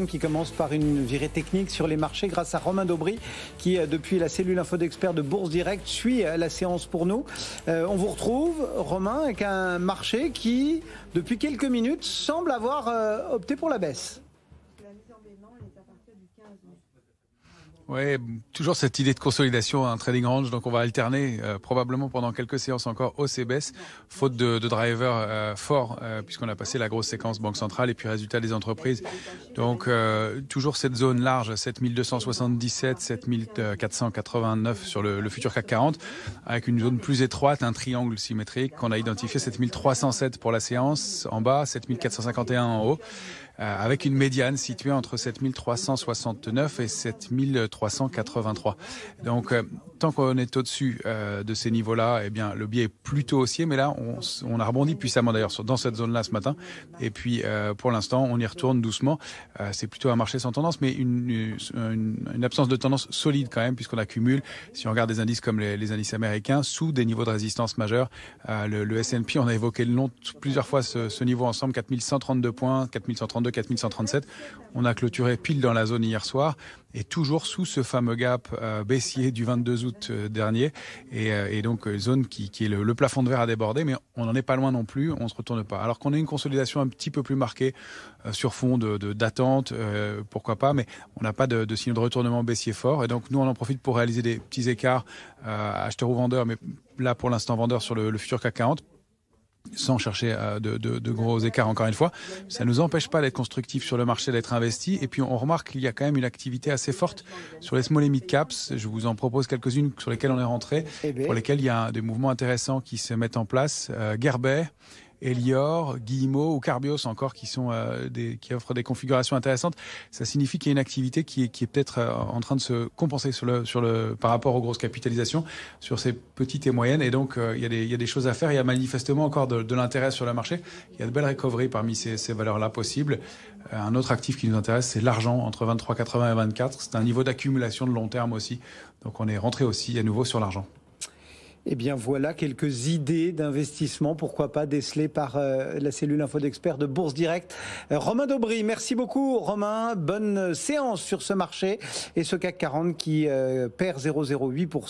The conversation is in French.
Qui commence par une virée technique sur les marchés grâce à Romain Daubry qui, depuis la cellule info d'experts de Bourse Direct, suit la séance pour nous. On vous retrouve, Romain, avec un marché qui, depuis quelques minutes, semble avoir opté pour la baisse. Oui, toujours cette idée de consolidation, un trading range, donc on va alterner probablement pendant quelques séances encore hausse et baisse, faute de drivers forts, puisqu'on a passé la grosse séquence Banque Centrale et puis résultat des entreprises. Donc toujours cette zone large, 7277, 7489 sur le futur CAC 40, avec une zone plus étroite, un triangle symétrique qu'on a identifié, 7307 pour la séance en bas, 7451 en haut, avec une médiane située entre 7369 et 7383. Donc, tant qu'on est au-dessus de ces niveaux-là, eh bien, le biais est plutôt haussier. Mais là, on a rebondi puissamment d'ailleurs dans cette zone-là ce matin. Et puis, pour l'instant, on y retourne doucement. C'est plutôt un marché sans tendance, mais une absence de tendance solide quand même, puisqu'on accumule, si on regarde des indices comme les indices américains, sous des niveaux de résistance majeurs. Le S&P, on a évoqué le nom plusieurs fois ce niveau ensemble, 4132 points, 4132, 4137. On a clôturé pile dans la zone hier soir et toujours sous ce fameux gap baissier du 22 août dernier. Et donc, zone qui est le plafond de verre à déborder, mais on n'en est pas loin non plus, on ne se retourne pas. Alors qu'on a une consolidation un petit peu plus marquée sur fond d'attente, pourquoi pas, mais on n'a pas de signe de retournement baissier fort. Et donc, nous, on en profite pour réaliser des petits écarts acheteurs ou vendeurs, mais là, pour l'instant, vendeurs sur le futur CAC 40. Sans chercher de gros écarts encore une fois. Ça ne nous empêche pas d'être constructif sur le marché, d'être investi. Et puis on remarque qu'il y a quand même une activité assez forte sur les small et mid caps. Je vous en propose quelques-unes sur lesquelles on est rentré, pour lesquelles il y a des mouvements intéressants qui se mettent en place. Gerbet, Elior, Guillemot ou Carbios encore qui offrent des configurations intéressantes. Ça signifie qu'il y a une activité qui est peut-être en train de se compenser par rapport aux grosses capitalisations sur ces petites et moyennes. Et donc il y a des choses à faire. Il y a manifestement encore de l'intérêt sur le marché. Il y a de belles recoveries parmi ces valeurs-là possibles. Un autre actif qui nous intéresse, c'est l'argent entre 23,80 et 24. C'est un niveau d'accumulation de long terme aussi. Donc on est rentré aussi à nouveau sur l'argent. Eh bien voilà quelques idées d'investissement, pourquoi pas décelées par la cellule info d'experts de Bourse Direct. Romain Daubry, merci beaucoup Romain, bonne séance sur ce marché et ce CAC 40 qui perd 0,08%.